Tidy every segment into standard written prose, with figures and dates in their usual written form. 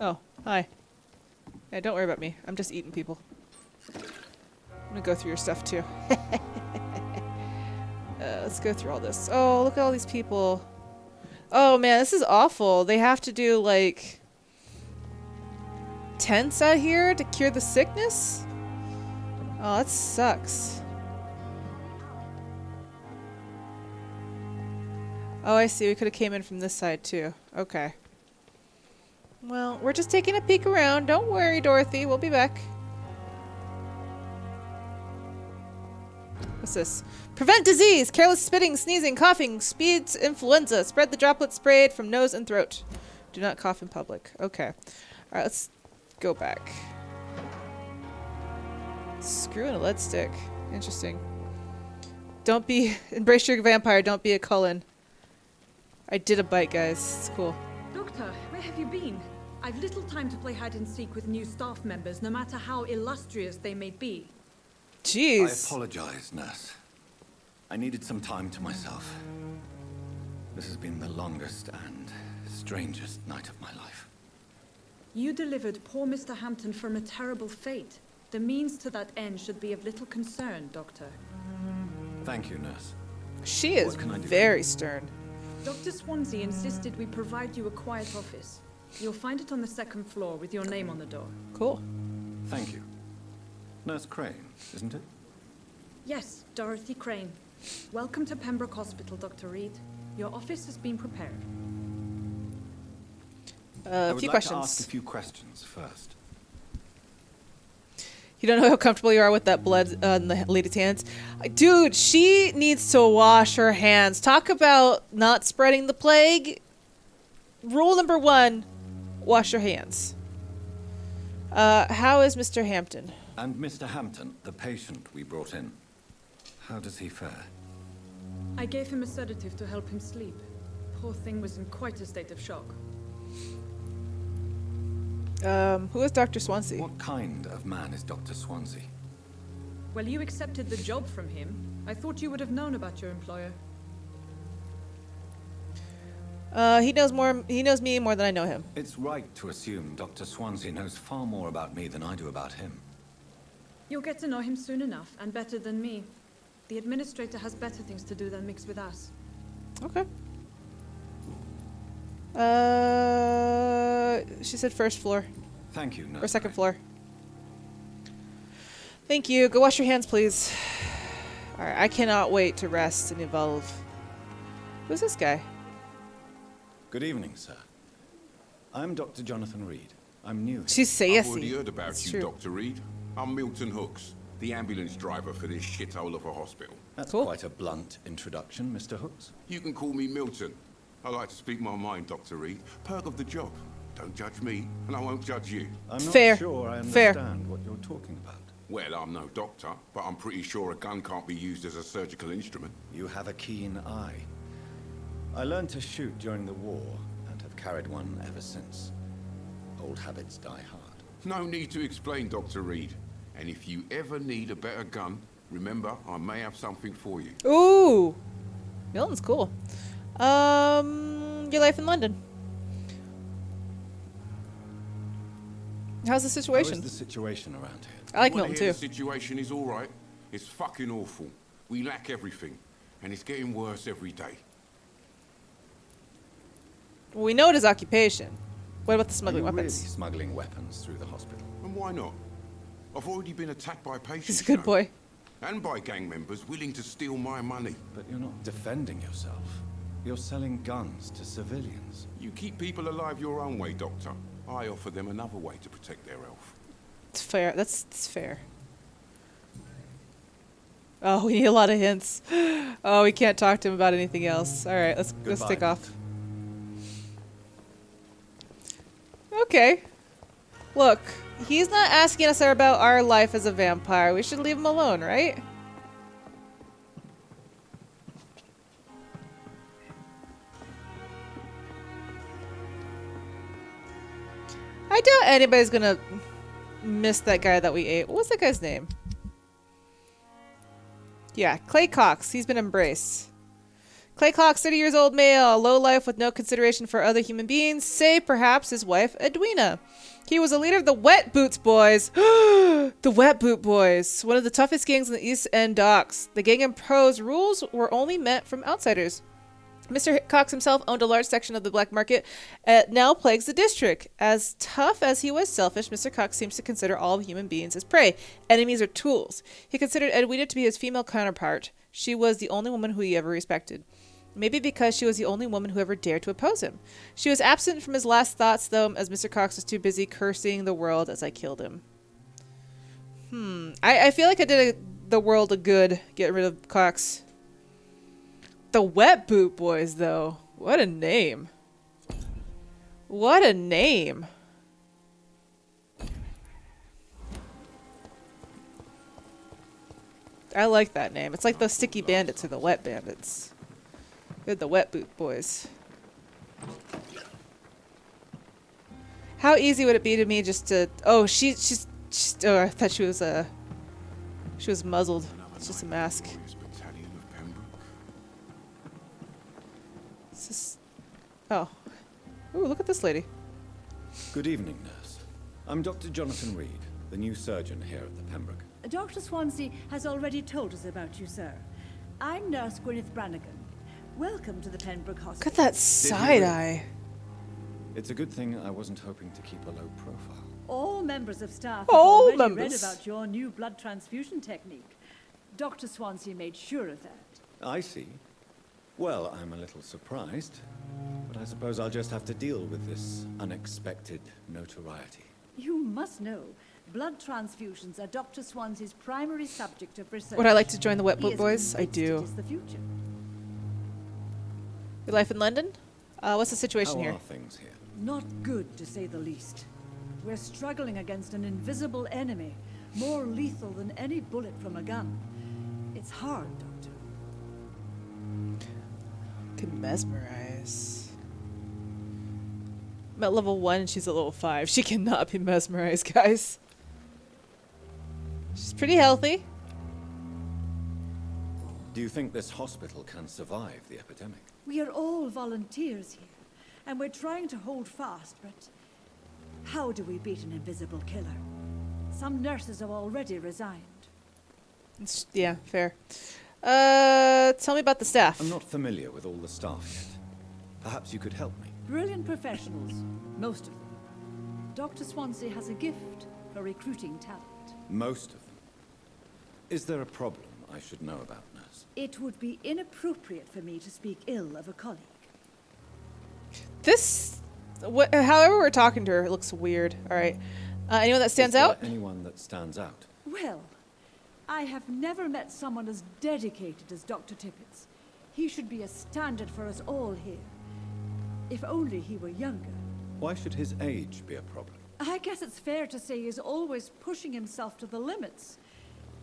Oh, hi. Yeah, don't worry about me. I'm just eating people. I'm gonna go through your stuff too. Let's go through all this. Oh, look at all these people. Oh man, this is awful. They have to do like tents out here to cure the sickness? Oh, that sucks. Oh, I see. We could have came in from this side too. Okay. Well, we're just taking a peek around. Don't worry, Dorothy. We'll be back. What's this? Prevent disease! Careless spitting, sneezing, coughing, speeds influenza. Spread the droplet sprayed from nose and throat. Do not cough in public. Okay. Alright, let's go back. Screw and a lead stick. Interesting. Don't be... Embrace your vampire. Don't be a Cullen. I did a bite, guys. It's cool. Doctor, where have you been? I've little time to play hide and seek with new staff members, no matter how illustrious they may be. Jeez. I apologize, nurse. I needed some time to myself. This has been the longest and strangest night of my life. You delivered poor Mr. Hampton from a terrible fate. The means to that end should be of little concern, Doctor. Thank you, nurse. She is very stern. Dr. Swansea insisted we provide you a quiet office. You'll find it on the second floor with your name on the door. Cool. Thank you. Nurse Crane, isn't it? Yes, Dorothy Crane. Welcome to Pembroke Hospital, Dr. Reid. Your office has been prepared. A few questions. I would like to ask a few questions first. You don't know how comfortable you are with that blood on the lady's hands? Dude, she needs to wash her hands. Talk about not spreading the plague. Rule number 1, wash your hands. How is Mr. Hampton? And Mr. Hampton, the patient we brought in. How does he fare? I gave him a sedative to help him sleep. Poor thing was in quite a state of shock. Who is Dr. Swansea? What kind of man is Dr. Swansea? Well, you accepted the job from him. I thought you would have known about your employer. He knows me more than I know him. It's right to assume Dr. Swansea knows far more about me than I do about him. You'll get to know him soon enough, and better than me. The administrator has better things to do than mix with us. Okay. She said first floor. Thank you, nurse. Or second floor. Thank you. Go wash your hands, please. Alright, I cannot wait to rest and evolve. Who's this guy? Good evening, sir. I'm Dr. Jonathan Reid. I'm new. She's I've sassy. already heard about That's you, true. Dr. Reid. I'm Milton Hooks, the ambulance driver for this shithole of a hospital. That's Cool. quite a blunt introduction, Mr. Hooks. You can call me Milton. I like to speak my mind, Dr. Reid. Perk of the job. Don't judge me, and I won't judge you. I'm not Fair. sure I Fair. understand what you're talking about. Well, I'm no doctor, but I'm pretty sure a gun can't be used as a surgical instrument. You have a keen eye. I learned to shoot during the war and have carried one ever since. Old habits die hard. No need to explain, Dr. Reid. And if you ever need a better gun, remember, I may have something for you. Ooh! Milton's cool. Your life in London. How's the situation? How is the situation around here? I like You wanna Milton hear too. The situation is all right. It's fucking awful. We lack everything, and it's getting worse every day. Well, we know it is occupation. What about the smuggling Are you weapons? really smuggling weapons through the hospital? And why not? I've already been attacked by patients. He's a good you know, boy. And by gang members willing to steal my money. But you're not defending yourself. You're selling guns to civilians. You keep people alive your own way, Doctor. I offer them another way to protect their health. It's fair. That's fair. Oh, we need a lot of hints. Oh, we can't talk to him about anything else. All right, let's Goodbye, take off. Doctor. Okay. Look, he's not asking us about our life as a vampire. We should leave him alone, right? I doubt anybody's gonna miss that guy that we ate. What was that guy's name? Yeah, Clay Cox. He's been embraced. Clay Cox, 30 years old male, low life with no consideration for other human beings, save perhaps his wife, Edwina. He was a leader of the Wet Boots Boys. The Wet Boot Boys, one of the toughest gangs in the East End docks. The gang imposed rules were only meant from outsiders. Mr. Cox himself owned a large section of the black market that now plagues the district. As tough as he was selfish, Mr. Cox seems to consider all human beings as prey, enemies, or tools. He considered Edwina to be his female counterpart. She was the only woman who he ever respected. Maybe because she was the only woman who ever dared to oppose him. She was absent from his last thoughts, though, as Mr. Cox was too busy cursing the world as I killed him. I feel like I did the world a good getting rid of Cox. The Wet Boot Boys, though. What a name. What a name. I like that name. It's like the Sticky Bandits or the Wet Bandits. They're the Wet Boot Boys. How easy would it be to me just to... Oh, she's oh, I thought she was muzzled. It's just a mask. It's just... Oh. Ooh, look at this lady. Good evening, nurse. I'm Dr. Jonathan Reid, the new surgeon here at the Pembroke. Dr. Swansea has already told us about you, sir. I'm Nurse Gwyneth Brannigan. Welcome to the Pembroke Hospital. Look at that side eye. It's a good thing I wasn't hoping to keep a low profile. All members of staff have All already members. read about your new blood transfusion technique. Dr. Swansea made sure of that. I see. Well, I'm a little surprised, but I suppose I'll just have to deal with this unexpected notoriety. You must know, blood transfusions are Dr. Swansea's primary subject of research. Would I like to join the Wet He Boot is Boys? I convinced do. it is the future. Your life in London? What's the situation How here? are things here? Not good, to say the least. We're struggling against an invisible enemy, more lethal than any bullet from a gun. It's hard, Doctor. Can mesmerize. I'm at level 1 and she's at level 5. She cannot be mesmerized, guys. She's pretty healthy. Do you think this hospital can survive the epidemic? We are all volunteers here, and we're trying to hold fast, but how do we beat an invisible killer? Some nurses have already resigned. Yeah, fair. Tell me about the staff. I'm not familiar with all the staff yet. Perhaps you could help me. Brilliant professionals, most of them. Dr. Swansea has a gift for recruiting talent. Most of them. Is there a problem I should know about, nurse? It would be inappropriate for me to speak ill of a colleague. This, however we're talking to her, it looks weird. All right. Anyone that stands Is there out? anyone that stands out? Well, I have never met someone as dedicated as Dr. Tippett's. He should be a standard for us all here. If only he were younger. Why should his age be a problem? I guess it's fair to say he's always pushing himself to the limits.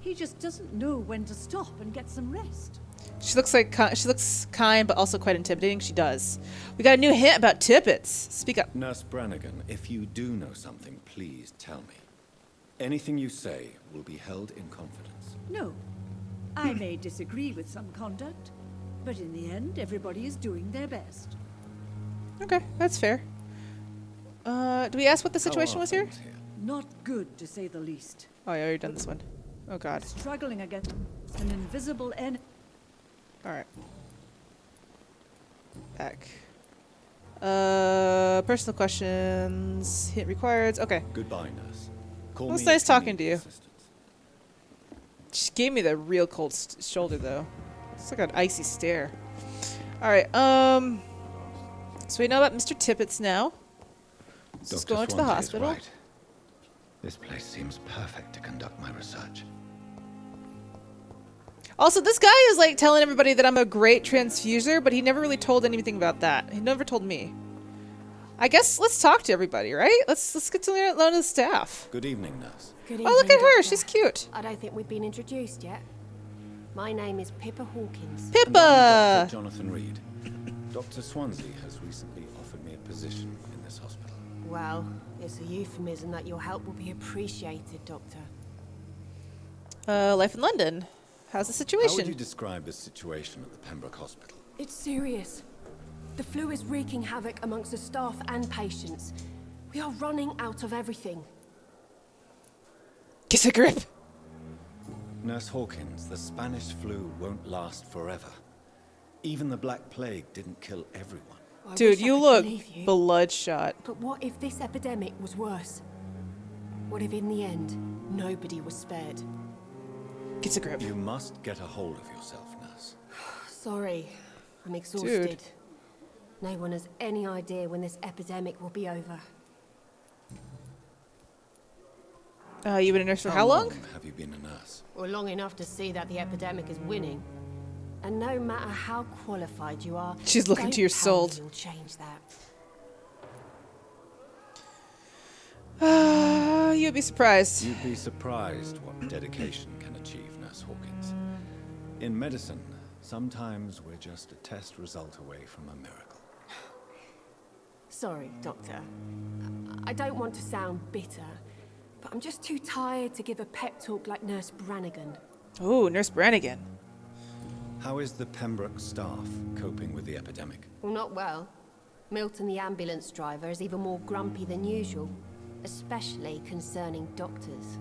He just doesn't know when to stop and get some rest. She looks kind, but also quite intimidating. She does. We got a new hint about Tippets. Speak up. Nurse Brannigan, if you do know something, please tell me. Anything you say will be held in confidence. No, I may disagree with some conduct, but in the end, everybody is doing their best. Okay, that's fair. Do we ask what the situation How are was here? things Not good, to say the least. Oh, yeah, already done this one. Oh, God. Struggling against an invisible enemy. All right. Back. Personal questions. Hint required. Okay. Goodbye, nurse. Call Well, it's me nice if you talking need to you. assistance. She gave me the real cold shoulder, though. It's like an icy stare. All right. So we know about Mr. Tippets now. Let's just go into the Swansea is hospital. right. This place seems perfect to conduct my research. Also, this guy is like telling everybody that I'm a great transfuser, but he never really told anything about that. He never told me. I guess let's talk to everybody, right? Let's get to learn the staff. Good evening, nurse. Good Oh, look evening, at her. Doctor. She's cute. I don't think we've been introduced yet. My name is Pippa Hawkins. And I'm Pippa! Dr. Jonathan Reid. Dr. Swansea has recently offered me a position in this hospital. Well, it's a euphemism that your help will be appreciated, Doctor. Life in London. How's the How would you situation? describe the situation at the Pembroke Hospital? It's serious. The flu is wreaking havoc amongst the staff and patients. We are running out of everything. Get a grip. Nurse Hawkins, the Spanish flu won't last forever. Even the Black Plague didn't kill everyone. I Dude, wish I you could look believe you. bloodshot. But what if this epidemic was worse? What if in the end, nobody was spared? Get a grip. You must get a hold of yourself, Nurse. Sorry, I'm exhausted. No one has any idea when this epidemic will be over. You been a nurse for how long? Have you been a nurse? Well, long enough to see that the epidemic is winning. And no matter how qualified you are, She's looking to your soul. You'll change Ah, that. you'd be surprised. You'd be surprised what dedication can achieve, Nurse Hawkins. In medicine, sometimes we're just a test result away from a miracle. Sorry, Doctor. I don't want to sound bitter, but I'm just too tired to give a pep talk like Nurse Brannigan. Oh, Nurse Brannigan. How is the Pembroke staff coping with the epidemic? Well, not well. Milton, the ambulance driver, is even more grumpy than usual, especially concerning doctors.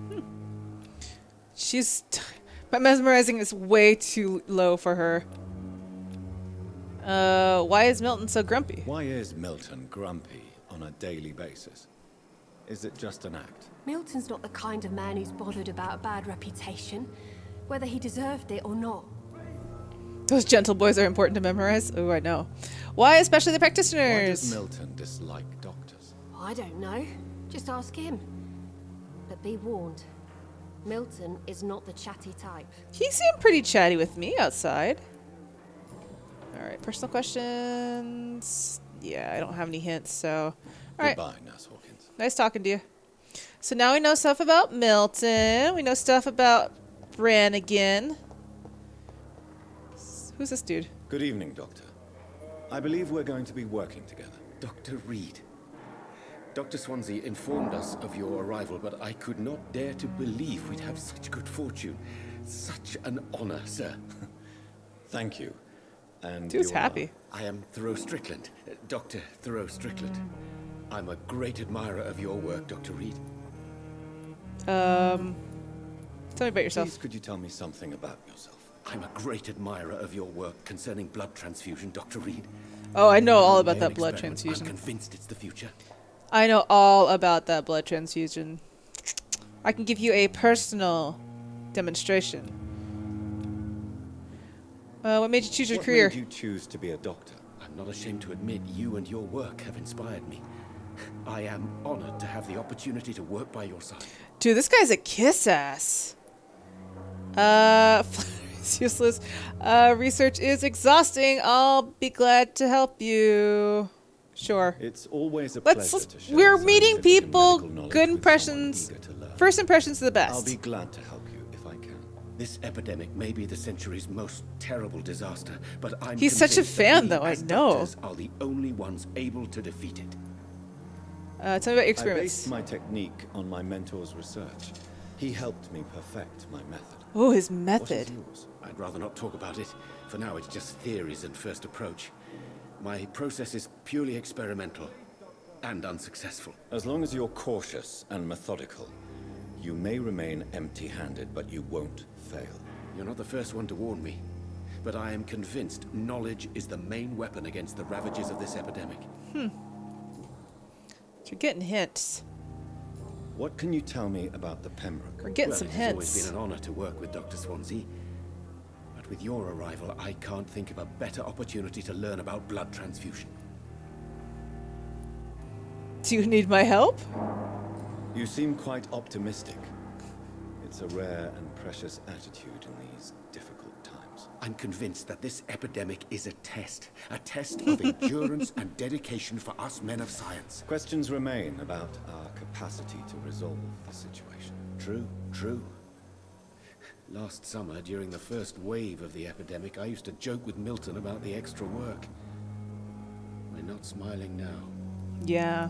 My mesmerizing is way too low for her. Why is Milton so grumpy? Why is Milton grumpy on a daily basis? Is it just an act? Milton's not the kind of man who's bothered about a bad reputation, whether he deserved it or not. Those gentle boys are important to memorize. Oh, I know. Why especially the Why practitioners? does Milton dislike doctors? I don't know. Just ask him. But be warned, Milton is not the chatty type. He seemed pretty chatty with me outside. All right, personal questions. Yeah, I don't have any hints, so. All right, Goodbye, Nurse Hawkins. nice talking to you. So now we know stuff about Milton. We know stuff about Brannigan. Who's this dude? Good evening, Doctor. I believe we're going to be working together. Dr. Reid. Dr. Swansea informed us of your arrival, but I could not dare to believe we'd have such good fortune. Such an honor, sir. Thank you. And Dude's you are- happy. I am Thoreau Strickland, Dr. Thoreau Strickland. I'm a great admirer of your work, Dr. Reid. Tell me about yourself. Please, could you tell me something about yourself? I'm a great admirer of your work concerning blood transfusion, Dr. Reid. Oh, I know all about My that own blood experiment, transfusion. I'm convinced it's the future. I know all about that blood transfusion. I can give you a personal demonstration. What made you choose your What career? made you choose to be a doctor? I'm not ashamed to admit you and your work have inspired me. I am honored to have the opportunity to work by your side. Dude, this guy's a kiss ass. It's useless. Research is exhausting. I'll be glad to help you. Sure. It's always a Let's. pleasure to share We're meeting scientific and people. medical knowledge Good with someone impressions. eager to learn. First impressions are the I'll best. be glad to help you if I can. This epidemic may be the century's most terrible disaster, but I'm He's such a convinced that fan, we though, I as know. doctors are the only ones able to defeat it. Tell me about your I experiments. based my technique on my mentor's research. He helped me perfect my method. Oh, his What is method. yours? I'd rather not talk about it. For now, it's just theories and first approach. My process is purely experimental and unsuccessful. As long as you're cautious and methodical, you may remain empty-handed, but you won't fail. You're not the first one to warn me, but I am convinced knowledge is the main weapon against the ravages of this epidemic. You're getting hints. What can you tell me about the Pembroke? We're getting Well, some it has always hints. been an honor to work with Dr. Swansea. But with your arrival, I can't think of a better opportunity to learn about blood transfusion. Do you need my help? You seem quite optimistic. It's a rare and precious attitude in these difficult times. I'm convinced that this epidemic is a test of endurance and dedication for us men of science. Questions remain about our capacity to resolve the situation. True. Last summer, during the first wave of the epidemic, I used to joke with Milton about the extra work. We're not smiling now. Yeah.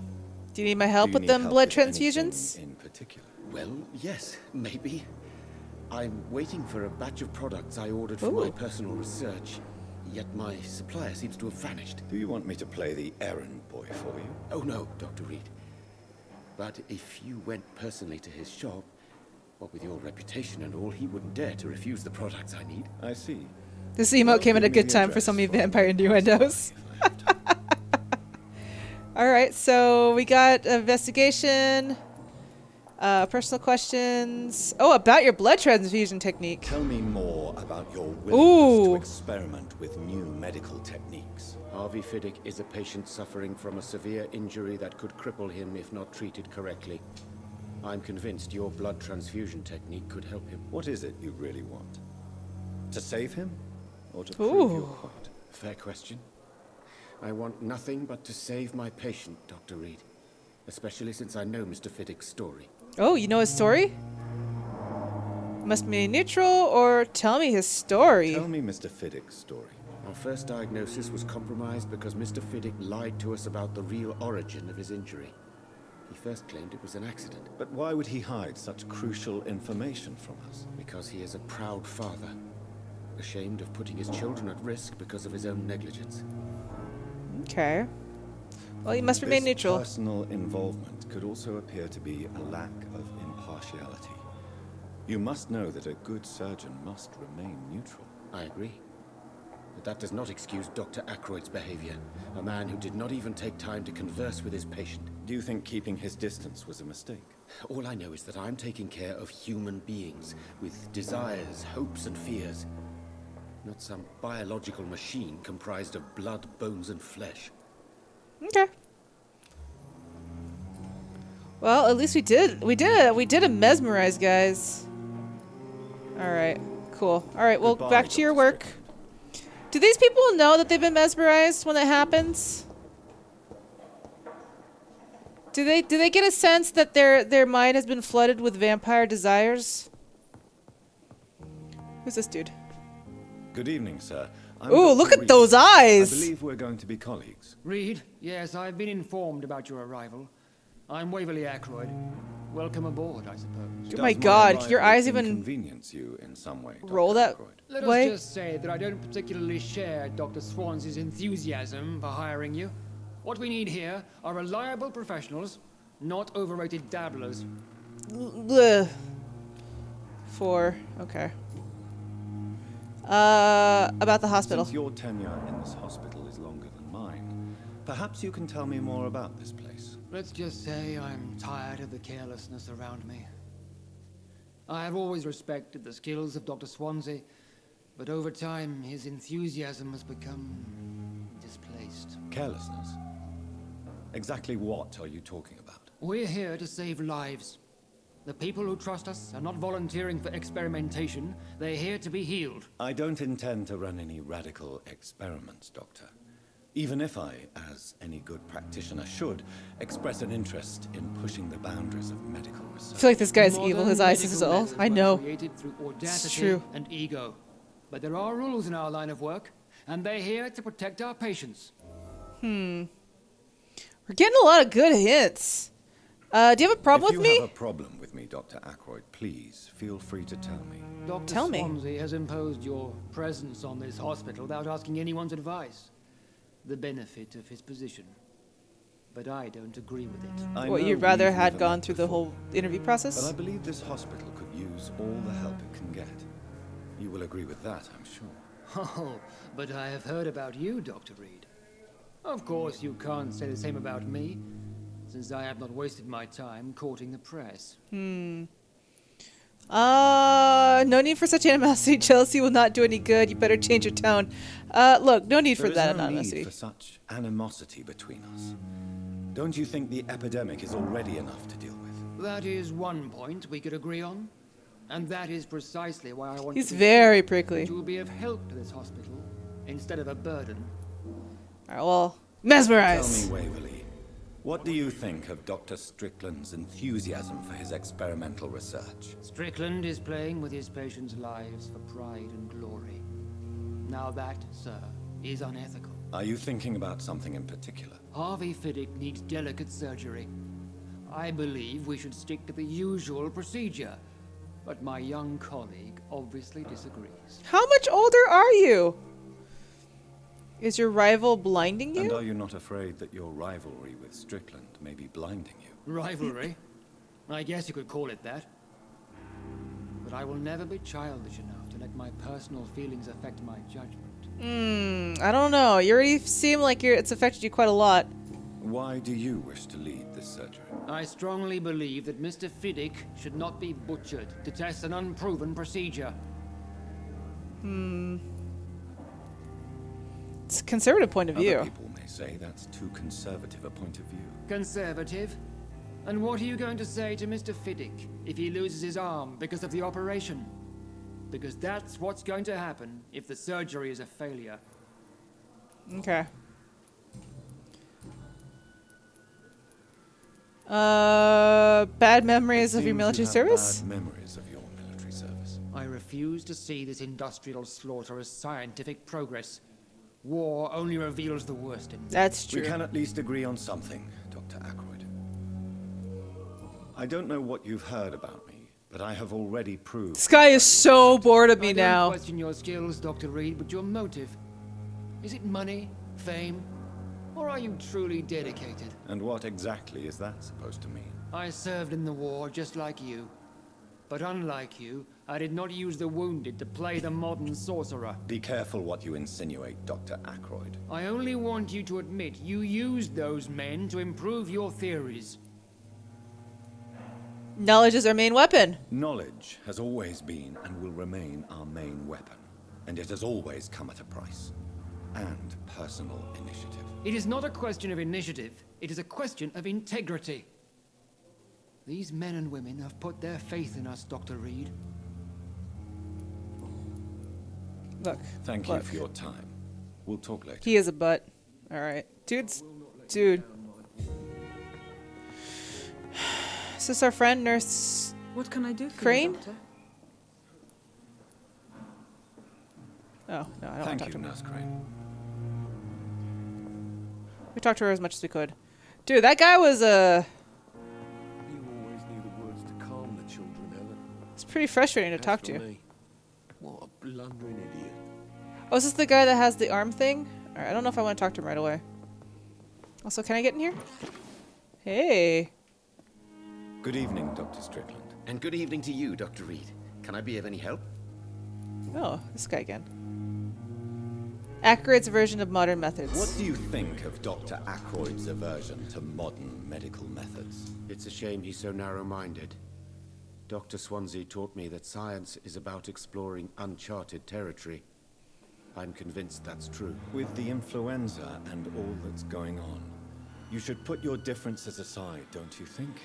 Do you need my help Do you with need them help blood with anything transfusions? in particular? Well, yes, maybe. I'm waiting for a batch of products I ordered for my Ooh. personal research. yet my supplier seems to have vanished. Do you want me to play the errand boy for you? Oh no, Dr. Reid. But if you went personally to his shop, what with your reputation and all, he wouldn't dare to refuse the products I need. I see. This emote Well, came at a give me good the time for address so many for vampire the innuendos. if I have time. All right, so we got investigation, personal questions. Oh, about your blood transfusion technique. Tell me more about your willingness Ooh. to experiment with new medical techniques. Harvey Fiddick is a patient suffering from a severe injury that could cripple him if not treated correctly. I'm convinced your blood transfusion technique could help him. What is it you really want? To save him? Or to Ooh. prove your point? Fair question. I want nothing but to save my patient, Dr. Reid. Especially since I know Mr. Fiddick's story. Oh, you know his story? Must be neutral or tell me his story. Tell me Mr. Fiddick's story. Our first diagnosis was compromised because Mr. Fiddick lied to us about the real origin of his injury. He first claimed it was an accident. But why would he hide such crucial information from us? Because he is a proud father, ashamed of putting his children at risk because of his own negligence. Okay. Well, you must remain This neutral. personal involvement could also appear to be a lack of impartiality. You must know that a good surgeon must remain neutral. I agree. But that does not excuse Dr. Ackroyd's behavior, a man who did not even take time to converse with his patient. Do you think keeping his distance was a mistake? All I know is that I'm taking care of human beings with desires, hopes, and fears. Not some biological machine comprised of blood, bones, and flesh. Okay. Well, at least we did a mesmerize, guys. All right. Cool. All right. Well, Goodbye, back to your Dr. work. Strickland. Do these people know that they've been mesmerized when that happens? Do they get a sense that their mind has been flooded with vampire desires? Who's this dude? Good evening, sir. I'm Ooh, Dr. look at Reid. those eyes! I believe we're going to be colleagues. Reid, yes, I've been informed about your arrival. I'm Waverly Ackroyd. Welcome aboard, I suppose. Oh Does my God, arrival your eyes even inconvenience you in some way, Dr. roll that Ackroyd? Let us way? just say that I don't particularly share Dr. Swansea's enthusiasm for hiring you. What we need here are reliable professionals, not overrated dabblers. Bleh. 4. Okay. About the hospital. Since your tenure in this hospital is longer than mine, perhaps you can tell me more about this place. Let's just say I'm tired of the carelessness around me. I have always respected the skills of Dr. Swansea, but over time his enthusiasm has become displaced. Carelessness? Exactly what are you talking about? We're here to save lives. The people who trust us are not volunteering for experimentation. They're here to be healed. I don't intend to run any radical experiments, Doctor. Even if I, as any good practitioner should, express an interest in pushing the boundaries of medical I research. feel like this guy's Modern evil. His eyes is medical all. methods I were know. created through audacity true. and ego. But there are rules in our line of work, and they're here to protect our patients. We're getting a lot of good hints. Do you have a problem If with you me? have a problem with me, Dr. Ackroyd, please feel free to tell me. Dr. Tell me. Swansea has imposed your presence on this hospital without asking anyone's advice. The benefit of his position. But I don't agree with it. I What, know you'd rather we've had never gone met through the before, whole interview but I process? believe this hospital could use all the help it can get. You will agree with that, I'm sure. Oh, but I have heard about you, Dr. Reid. Of course, you can't say the same about me, since I have not wasted my time courting the press. No need for such animosity. Jealousy will not do any good. You better change your tone. Look, no need for There that is no animosity. need for such animosity between us. Don't you think the epidemic is already enough to deal with? That is one point we could agree on. And that is precisely why I want He's to be very sure prickly. to be of help to this hospital, instead of a burden. Alright, well, Tell mesmerize. me, Waverly, what do you think of Dr. Strickland's enthusiasm for his experimental research? Strickland is playing with his patients' lives for pride and glory. Now that, sir, is unethical. Are you thinking about something in particular? Harvey Fiddick needs delicate surgery. I believe we should stick to the usual procedure. But my young colleague obviously disagrees. How much older are you? Is your rival blinding And you? are you not afraid that your rivalry with Strickland may be blinding you? Rivalry? I guess you could call it that. But I will never be childish enough to let my personal feelings affect my judgment. I don't know. You already seem like it's affected you quite a lot. Why do you wish to lead this surgery? I strongly believe that Mr. Fiddick should not be butchered to test an unproven procedure. It's a conservative point of view. Other people may say that's too conservative a point of view. Conservative? And what are you going to say to Mr. Fiddick if he loses his arm because of the operation? Because that's what's going to happen if the surgery is a failure. Okay. Bad memories It of your seems military you have service? Bad memories of your military service. I refuse to see this industrial slaughter as scientific progress. War only reveals the worst in me. That's true. We can at least agree on something, Dr. Ackroyd. I don't know what you've heard about me, but I have already proved... This guy is so bored of me I now. don't question your skills, Dr. Reid, but your motive. Is it money, fame, or are you truly dedicated? And what exactly is that supposed to mean? I served in the war just like you. But unlike you, I did not use the wounded to play the modern sorcerer. Be careful what you insinuate, Dr. Ackroyd. I only want you to admit you used those men to improve your theories. Knowledge is our main weapon. Knowledge has always been and will remain our main weapon. And it has always come at a price. And personal initiative. It is not a question of initiative, it is a question of integrity. These men and women have put their faith in us, Dr. Reid. Look. Thank you look. for your time. We'll talk later. He is a butt. Alright. Dude. Is this our friend, Nurse? What can I do for Crane? you, Doctor? Oh, no, I don't want to Thank talk you, to him. Nurse Crane. We talked to her as much as we could. Dude, that guy was You always knew the words to calm the children, Ellen. it's pretty frustrating to As talk for to. me, what a blundering idiot. Oh, is this the guy that has the arm thing? Alright, I don't know if I want to talk to him right away. Also, can I get in here? Hey. Good evening, Dr. Strickland. And good evening to you, Dr. Reid. Can I be of any help? Oh, this guy again. Ackroyd's version of modern methods. What do you think of Dr. Ackroyd's aversion to modern medical methods? It's a shame he's so narrow-minded. Dr. Swansea taught me that science is about exploring uncharted territory. I'm convinced that's true. With the influenza and all that's going on, you should put your differences aside, don't you think?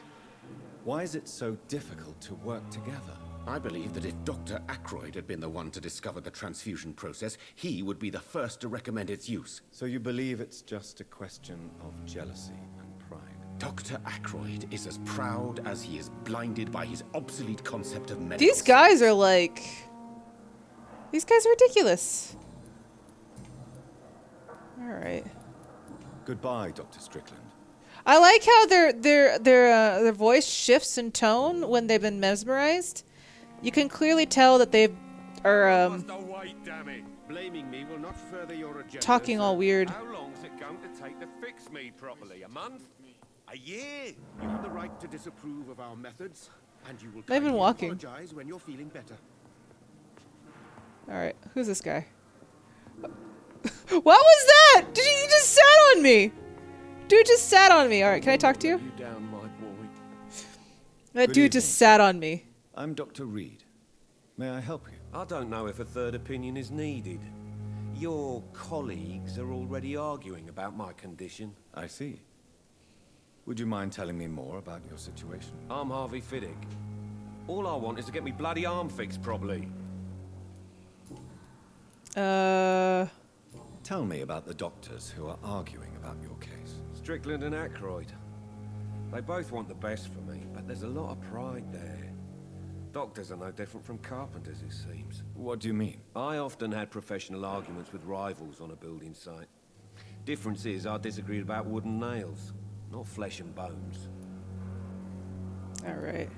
Why is it so difficult to work together? I believe that if Dr. Ackroyd had been the one to discover the transfusion process, he would be the first to recommend its use. So you believe it's just a question of jealousy and pride? Dr. Ackroyd is as proud as he is blinded by his obsolete concept of medicine. These guys are like... These guys are ridiculous. Alright. Goodbye, Dr. Strickland. I like how their voice shifts in tone when they've been mesmerized. You can clearly tell that they are Wait, damn it. Blaming me will not further your agenda. talking all weird. How long's it going to take to fix me properly? A month? A year? You have the right to disapprove of our methods, and you will They've been kindly walking. apologize when you're feeling better. Alright, who's this guy? What was that? You just sat on me! Dude just sat on me. Alright, can I talk to you? You down, my boy. That Good dude just evening. sat on me. I'm Dr. Reid. May I help you? I don't know if a third opinion is needed. Your colleagues are already arguing about my condition. I see. Would you mind telling me more about your situation? I'm Harvey Fiddick. All I want is to get me bloody arm fixed properly. Tell me about the doctors who are arguing about your case. Strickland and Ackroyd. They both want the best for me, but there's a lot of pride there. Doctors are no different from carpenters, it seems. What do you mean? I often had professional arguments with rivals on a building site. Difference is, I disagreed about wooden nails, not flesh and bones. Alright.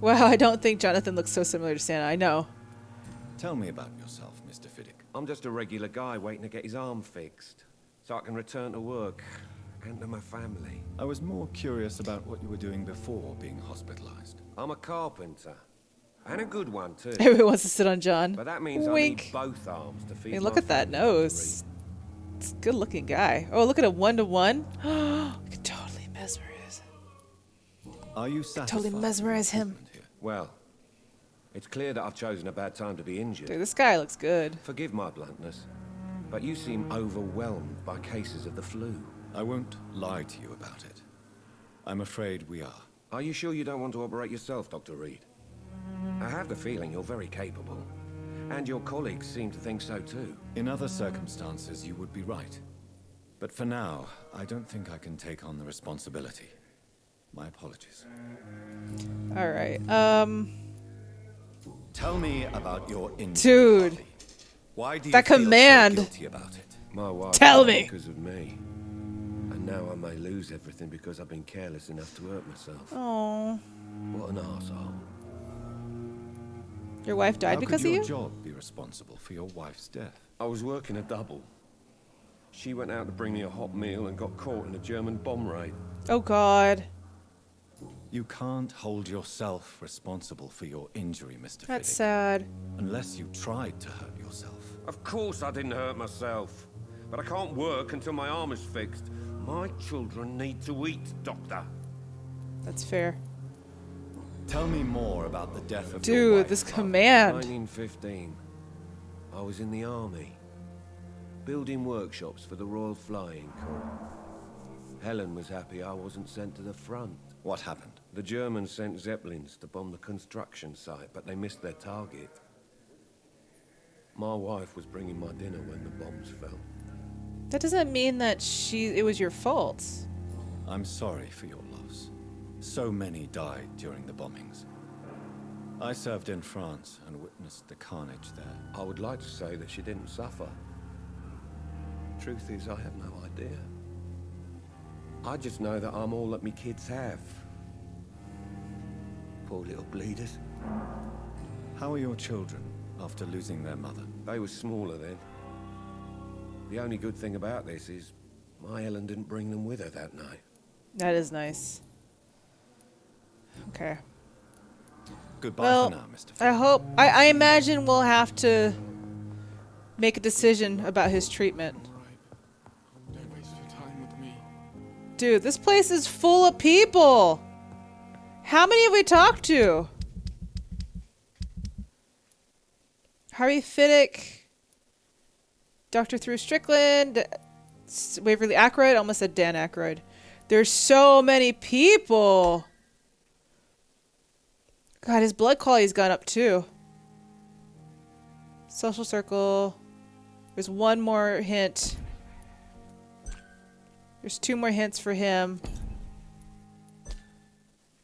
Well, I don't think Jonathan looks so similar to Santa. I know. Tell me about yourself, Mr. Mr. Fiddick? I'm just a regular guy waiting to get his arm fixed, so I can return to work and to my family. I was more curious about what you were doing before being hospitalized. I'm a carpenter. And a good one, too. Everyone wants to sit on John. But that means Wink. I need both arms to feed I mean, my look at that family. nose. It's a good looking guy. Oh, look at a 1-to-1. I could totally mesmerize. Are you satisfied? Totally mesmerize with him. treatment here? Well, it's clear that I've chosen a bad time to be injured. Dude, this guy looks good. Forgive my bluntness, but you seem overwhelmed by cases of the flu. I won't lie to you about it. I'm afraid we are. Are you sure you don't want to operate yourself, Dr. Reid? I have the feeling you're very capable, and your colleagues seem to think so too. In other circumstances, you would be right. But for now, I don't think I can take on the responsibility. My apologies. All right. Tell me about your injury. Dude. Bobby. Why do you That feel command. so guilty about it? My wife Tell died me. because of me. And now I may lose everything because I've been careless enough to hurt myself. Oh. What an arsehole. Your wife died How because could of your you? job be responsible for your wife's death? I was working a double. She went out to bring me a hot meal and got caught in a German bomb raid. Oh, God. You can't hold yourself responsible for your injury, Mr. That's Fiddick, sad. unless you tried to hurt yourself. Of course I didn't hurt myself. But I can't work until my arm is fixed. My children need to eat, Doctor. That's fair. Tell me more about the death of your Dude, wife, this Bob. command. 1915. I was in the army, building workshops for the Royal Flying Corps. Helen was happy I wasn't sent to the front. What happened? The Germans sent Zeppelins to bomb the construction site, but they missed their target. My wife was bringing my dinner when the bombs fell. That doesn't mean that it was your fault. I'm sorry for your loss. So many died during the bombings. I served in France and witnessed the carnage there. I would like to say that she didn't suffer. Truth is, I have no idea. I just know that I'm all that me kids have. Poor little bleeders. How are your children after losing their mother? They were smaller then. The only good thing about this is my Helen didn't bring them with her that night. That is nice. Okay. Goodbye Well, for now, Mr. I hope... I imagine we'll have to make a decision about his treatment. Don't waste your time with me. Dude, this place is full of people. How many have we talked to? Harvey Fiddick, Dr. Thru Strickland, Waverly Ackroyd. I almost said Dan Aykroyd. There's so many people. God, his blood quality's gone up too. Social circle. There's one more hint. There's 2 more hints for him.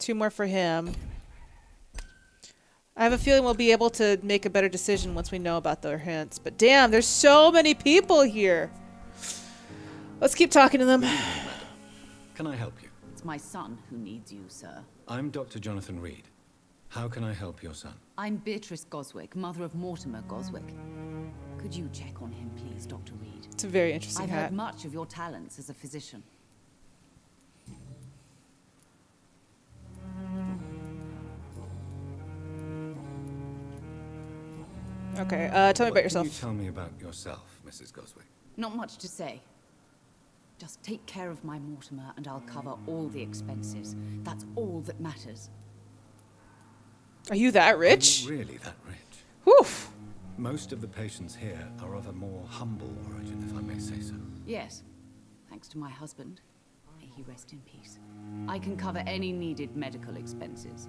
2 more for him. I have a feeling we'll be able to make a better decision once we know about their hints. But damn, there's so many people here. Let's keep talking to them. Can I help you? It's my son who needs you, sir. I'm Dr. Jonathan Reid. How can I help your son? I'm Beatrice Goswick, mother of Mortimer Goswick. Could you check on him, please, Dr. Reid? It's a very interesting I've hat. heard much of your talents as a physician. Okay, tell me about yourself. Can you tell me about yourself, Mrs. Goswick? Not much to say. Just take care of my Mortimer and I'll cover all the expenses. That's all that matters. Are you that rich? Are you really that rich? Woof. Most of the patients here are of a more humble origin, if I may say so. Yes, thanks to my husband. May he rest in peace. I can cover any needed medical expenses.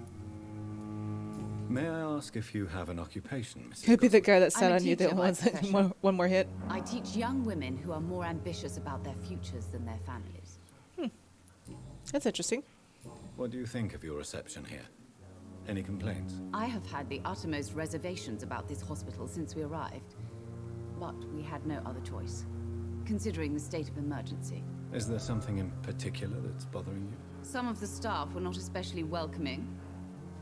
May I ask if you have an occupation, Mrs. Could be the guy that I'm sat a on you teacher that by wants profession. one more hit. I teach young women who are more ambitious about their futures than their families. That's interesting. What do you think of your reception here? Any complaints? I have had the uttermost reservations about this hospital since we arrived. But we had no other choice, considering the state of emergency. Is there something in particular that's bothering you? Some of the staff were not especially welcoming.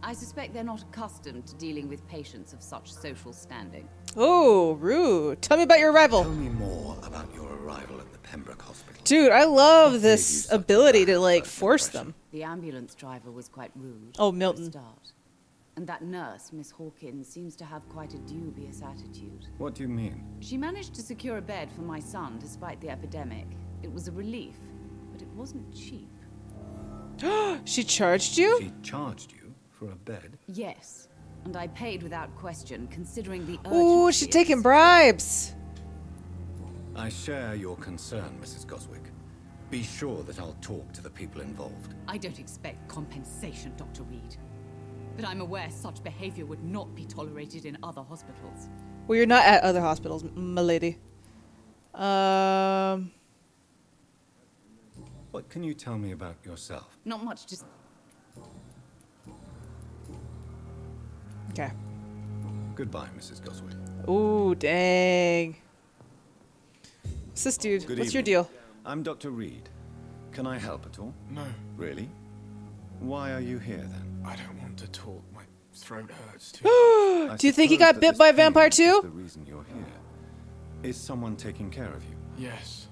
I suspect they're not accustomed to dealing with patients of such social standing. Oh, rude. Tell me about your arrival. Tell me more about your arrival at the Pembroke Hospital. Dude, I love this ability to, like, force them. The ambulance driver was quite rude. Oh, for a Milton. start. And that nurse, Miss Hawkins, seems to have quite a dubious attitude. What do you mean? She managed to secure a bed for my son despite the epidemic. It was a relief, but it wasn't cheap. She charged you? She charged you for a bed? Yes, and I paid without question, considering the urgency. Ooh, she's taking bribes. I share your concern, Mrs. Goswick. Be sure that I'll talk to the people involved. I don't expect compensation, Dr. Reid. But I'm aware such behavior would not be tolerated in other hospitals. Well, you're not at other hospitals, milady. What can you tell me about yourself? Not much, just... Okay. Goodbye, Mrs. Goswick. Ooh, dang. What's this dude? Good What's your evening. deal? I'm Dr. Reid. Can I help at all? No, Really? Why are you here then? I don't want to talk. My throat hurts too. Do you think he suppose got that bit this by a pain vampire is too? the reason you're here. Is someone taking care of you? Yes.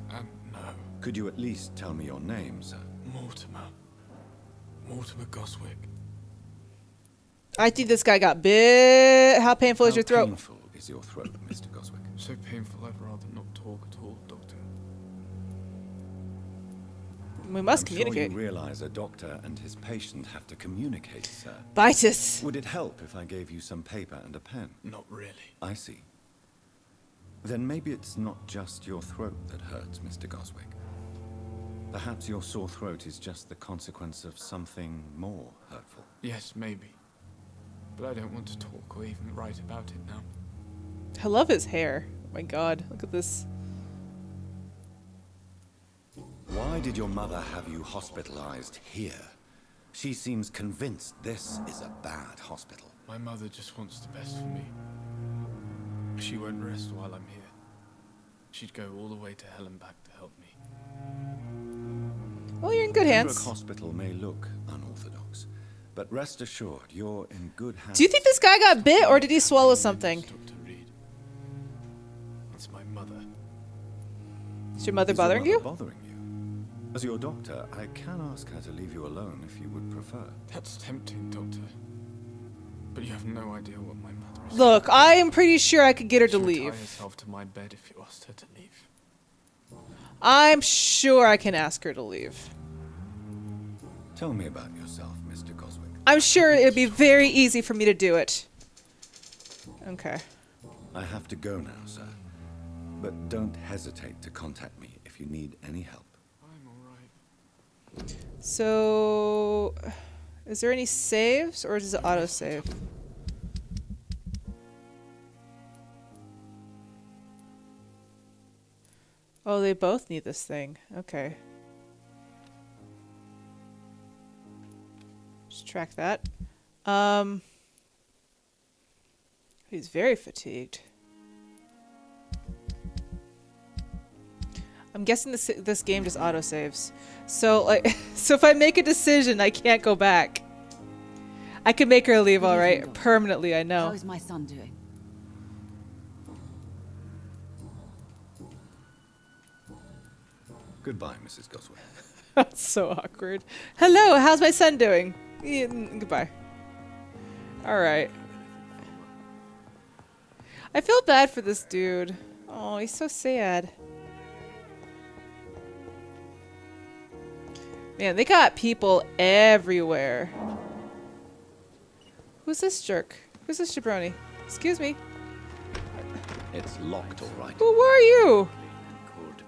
And no. Could you at least tell me your name, sir? Mortimer. Mortimer Goswick. I think this guy got bit. How painful is your throat? How painful is your throat, Mr. Goswick? So painful I'd rather not talk at all, Doctor. We must I'm communicate. Sure you realize a doctor and his patient have to communicate, sir. Bitus. Would it help if I gave you some paper and a pen? Not really. I see. Then maybe it's not just your throat that hurts, Mr. Goswick. Perhaps your sore throat is just the consequence of something more hurtful. Yes, maybe. But I don't want to talk or even write about it now. I love his hair. Oh my god, look at this. Why did your mother have you hospitalized here? She seems convinced this is a bad hospital. My mother just wants the best for me. She won't rest while I'm here. She'd go all the way to hell and back to help me. Well, you're in good hands. Pembroke Hospital may look unorthodox, but rest assured, you're in good hands. Do you think this guy got bit or did he swallow something? Dr. Reid. It's my mother. Is your mother Is your bothering you? bothering you? As your doctor, I can ask her to leave you alone if you would prefer. That's tempting, Doctor. But you have no idea what my mother is. Look, I am pretty sure I could get her to She would tie leave. herself to my bed if you asked her to leave. I'm sure I can ask her to leave. Tell me about yourself, Mr. Goswick. I'm sure it'd be very easy for me to do it. Okay. I have to go now, sir. But don't hesitate to contact me if you need any help. I'm alright. So, is there any saves or does it auto-save? Oh, they both need this thing. Okay. Just track that. He's very fatigued. I'm guessing this game just autosaves. So like, so if I make a decision, I can't go back. I could make her leave, all right, permanently. I know. How is my son doing? Goodbye, Mrs. Goswick. That's so awkward. Hello, how's my son doing? Goodbye. All right. I feel bad for this dude. Oh, he's so sad. Man, they got people everywhere. Who's this jerk? Who's this jabroni? Excuse me. It's locked, all right. Who are you? Good.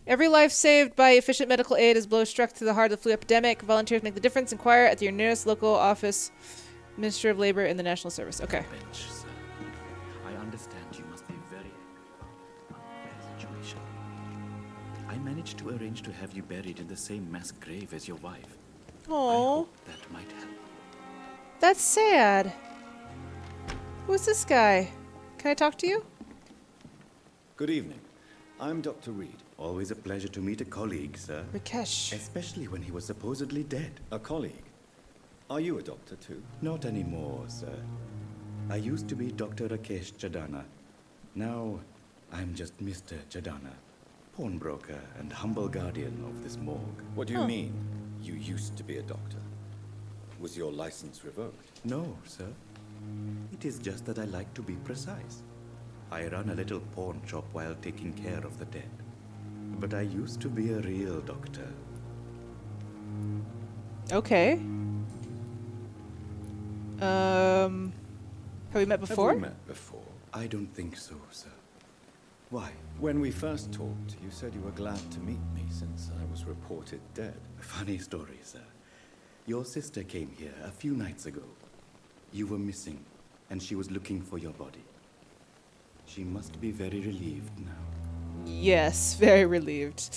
Every life saved by efficient medical aid is blow struck to the heart of the flu epidemic. Volunteers make the difference. Inquire at your nearest local office, Minister of Labor in the National Service. Okay. Bench, sir. I understand you must be very unfair situation. I managed to arrange to have you buried in the same mass grave as your wife. I Oh, hope that might help. that's sad. Who's this guy? Can I talk to you? Good evening. I'm Dr. Reid. Always a pleasure to meet a colleague, sir. Rakesh. Especially when he was supposedly dead. A colleague. Are you a doctor too? Not anymore, sir. I used to be Dr. Rakesh Chadana. Now, I'm just Mr. Chadana, pawnbroker and humble guardian of this morgue. What do you mean, you used to be a doctor? Was your license revoked? No, sir. It is just that I like to be precise. I run a little pawn shop while taking care of the dead. But I used to be a real doctor. Okay. Have we met before? Have we met before? I don't think so, sir. Why? When we first talked, you said you were glad to meet me since I was reported dead. Funny story, sir. Your sister came here a few nights ago. You were missing, and she was looking for your body. She must be very relieved now. Yes, very relieved.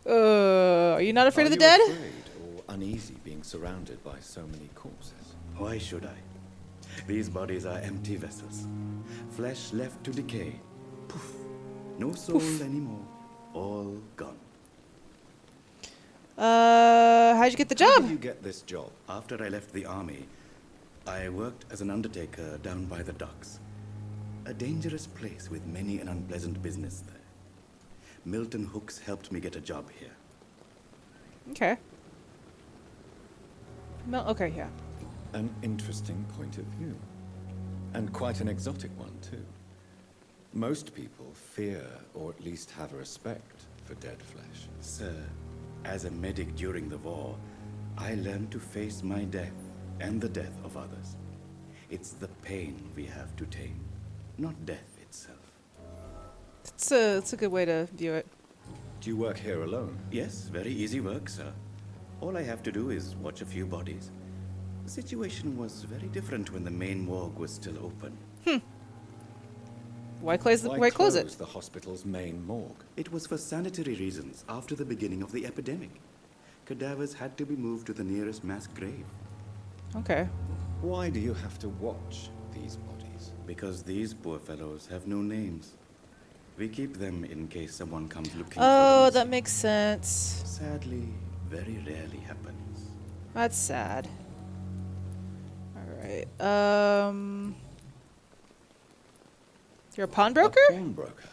Are you not afraid of the Are dead? you afraid or uneasy being surrounded by so many corpses? Why should I? These bodies are empty vessels. Flesh left to decay. Poof. No soul anymore. All gone. How'd you get the How job? did you get this job? After I left the army, I worked as an undertaker down by the docks. A dangerous place with many an unpleasant business there. Milton Hooks helped me get a job here. Okay. Okay, yeah. An interesting point of view. And quite an exotic one, too. Most people fear, or at least have a respect, for dead flesh. Sir, as a medic during the war, I learned to face my death and the death of others. It's the pain we have to tame, not death itself. It's a good way to view it. Do you work here alone? Yes, very easy work, sir. All I have to do is watch a few bodies. The situation was very different when the main morgue was still open. Why close it? The hospital's main morgue? It was for sanitary reasons after the beginning of the epidemic. Cadavers had to be moved to the nearest mass grave. Okay. Why do you have to watch these bodies? Because these poor fellows have no names. We keep them in case someone comes looking Oh, for them. that makes sense. Sadly, very rarely happens. That's sad. Alright. You're a pawnbroker? A pawnbroker.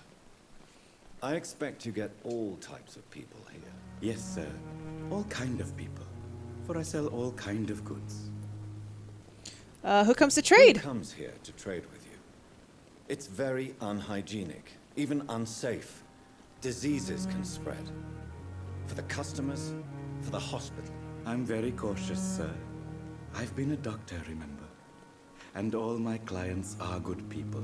I expect you get all types of people here. Yes, sir. All kind of people. For I sell all kind of goods. Who comes to trade? Who comes here to trade with you? It's very unhygienic, even unsafe. Diseases can spread. For the customers, for the hospital. I'm very cautious, sir. I've been a doctor, remember? And all my clients are good people.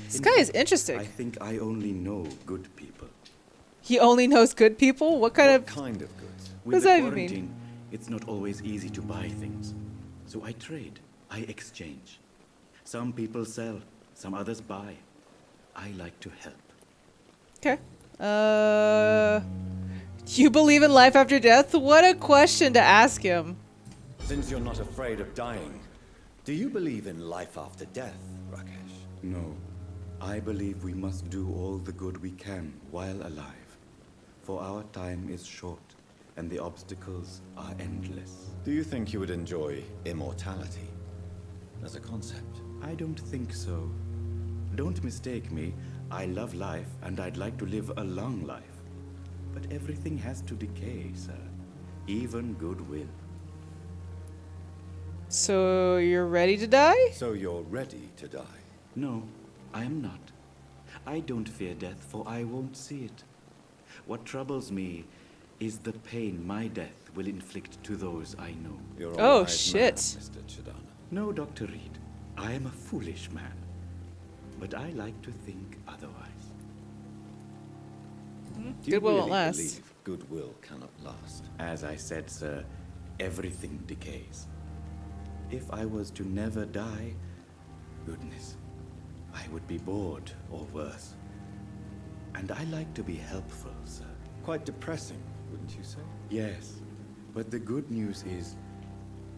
This guy is interesting. I think I only know good people. He only knows good people? What kind of goods? What does that even mean? It's not always easy to buy things. So I trade. I exchange. Some people sell. Some others buy. I like to help. Okay. Do you believe in life after death? What a question to ask him. Since you're not afraid of dying, do you believe in life after death, Rakesh? No. I believe we must do all the good we can while alive. For our time is short, and the obstacles are endless. Do you think you would enjoy immortality as a concept? I don't think so. Don't mistake me. I love life, and I'd like to live a long life. But everything has to decay, sir. Even goodwill. So you're ready to die? So you're ready to die? No, I am not. I don't fear death, for I won't see it. What troubles me is the pain my death will inflict to those I know. You're Oh, wise shit. man, Mr. Chadana. No, Dr. Reid. I am a foolish man. But I like to think otherwise. Do you Goodwill won't really last. believe goodwill cannot last? As I said, sir, everything decays. If I was to never die, goodness, I would be bored or worse. And I like to be helpful, sir. Quite depressing, wouldn't you say? Yes, but the good news is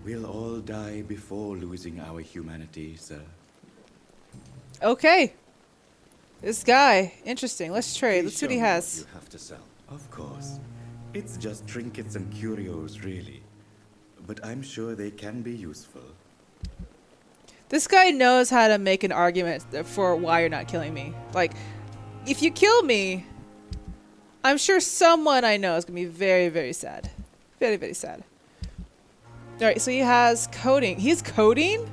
we'll all die before losing our humanity, sir. Okay. This guy. Interesting. Let's trade. Let's see what he has. You have to sell. Of course. It's just trinkets and curios, really. But I'm sure they can be useful. This guy knows how to make an argument for why you're not killing me. Like, if you kill me, I'm sure someone I know is going to be very, very sad. Very, very sad. Alright, so he has coding. He's coding?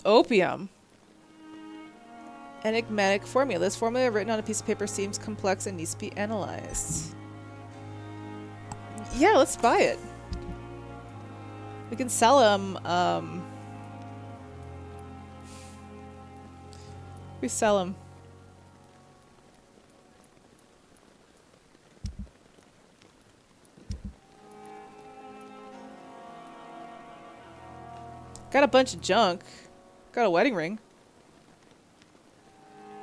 Opium. Enigmatic formula. This formula written on a piece of paper seems complex and needs to be analyzed. Yeah, let's buy it. We can sell him, we sell him. Got a bunch of junk. Got a wedding ring.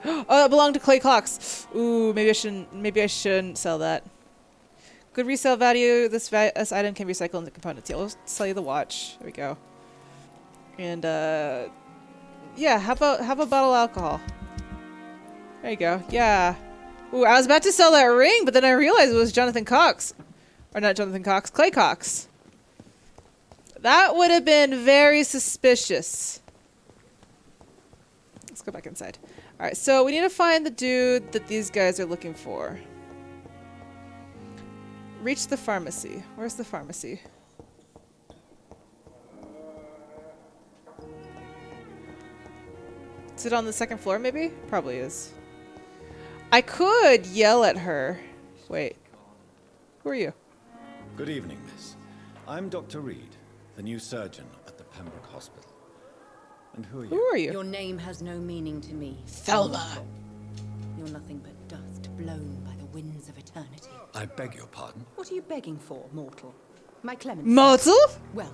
Oh, it belonged to Clay Cox. Ooh, maybe I shouldn't sell that. Good resale value. This item can be recycled into components. Yeah, we'll sell you the watch. There we go. And yeah, have a bottle of alcohol. There you go. Yeah. Ooh, I was about to sell that ring, but then I realized it was Jonathan Cox. Or not Jonathan Cox, Clay Cox. That would have been very suspicious. Let's go back inside. Alright, so we need to find the dude that these guys are looking for. Reach the pharmacy. Where's the pharmacy? Is it on the second floor, maybe? Probably is. I could yell at her. Wait. Who are you? Good evening, miss. I'm Dr. Reid, the new surgeon at the Pembroke Hospital. And who are you? Who are you? Your name has no meaning to me. Thelma. You're nothing but dust blown by the winds of eternity. I beg your pardon? What are you begging for, mortal? My clemency. Mortal? Well,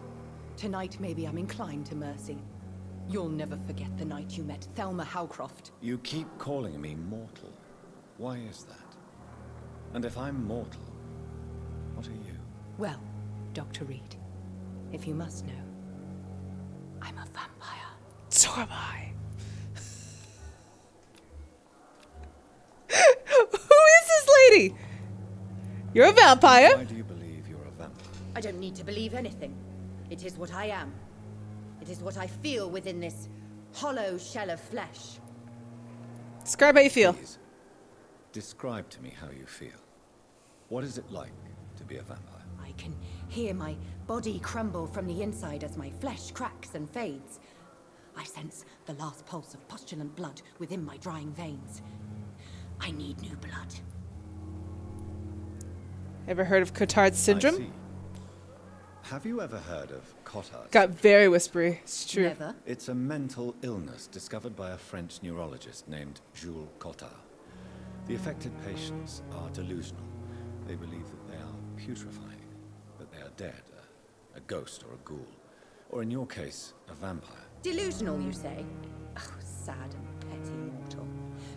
tonight maybe I'm inclined to mercy. You'll never forget the night you met Thelma Howcroft. You keep calling me mortal. Why is that? And if I'm mortal, what are you? Well, Dr. Reid, if you must know, I'm a vampire. So am I. Who is this lady? You're a vampire. Why do you believe you're a vampire? I don't need to believe anything. It is what I am. It is what I feel within this hollow shell of flesh. Describe how you feel. Please, describe to me how you feel. What is it like to be a vampire? I can hear my body crumble from the inside as my flesh cracks and fades. I sense the last pulse of postulant blood within my drying veins. I need new blood. Ever heard of Cotard's syndrome? I see. Have you ever heard of Cotard's? Got very whispery. It's true. Never. It's a mental illness discovered by a French neurologist named Jules Cotard. The affected patients are delusional. They believe that they are putrefying, that they are dead, a ghost or a ghoul, or in your case, a vampire. Delusional, you say? Oh, sad and petty mortal.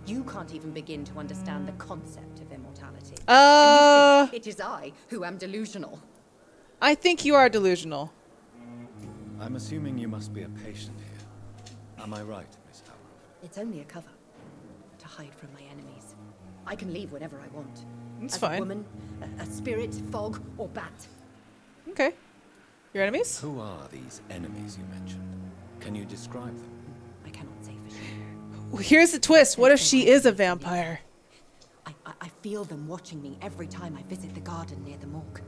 You can't even begin to understand the concept of immortality. And you think it is I who am delusional. I think you are delusional. I'm assuming you must be a patient here. Am I right, Miss Howcroft? It's only a cover to hide from my enemies. I can leave whenever I want. That's As fine. A woman, a spirit, fog, or bat. Okay. Your enemies? Who are these enemies you mentioned? Can you describe them? I cannot say for sure. Well, here's the twist. What if she is a vampire? I feel them watching me every time I visit the garden near the morgue.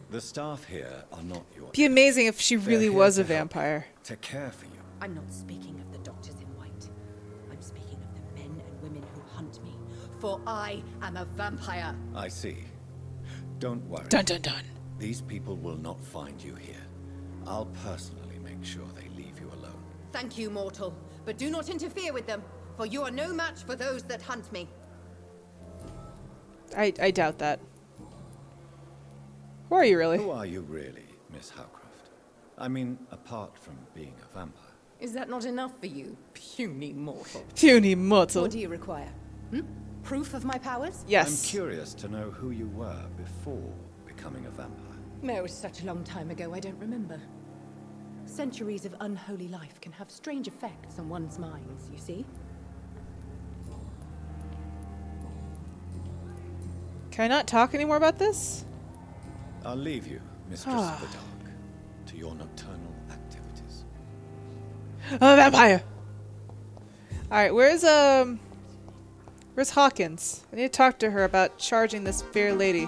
The staff here are not your... Be amazing if she They're really here was to a help, vampire. to care for you. I'm not speaking of the doctors in white. I'm speaking of the men and women who hunt me. For I am a vampire. I see. Don't worry. Dun dun dun. These people will not find you here. I'll personally make sure they leave you alone. Thank you, mortal. But do not interfere with them, for you are no match for those that hunt me. I doubt that. Who are you really? Who are you really, Miss Howcroft? I mean, apart from being a vampire. Is that not enough for you, puny mortal? Puny mortal. What do you require? Proof of my powers? Yes. I'm curious to know who you were before becoming a vampire. No, it was such a long time ago, I don't remember. Centuries of unholy life can have strange effects on one's minds, you see? Can I not talk anymore about this? I'll leave you, Mistress of the Dark. your nocturnal activities. A vampire! Alright, where's Hawkins? I need to talk to her about charging this fair lady.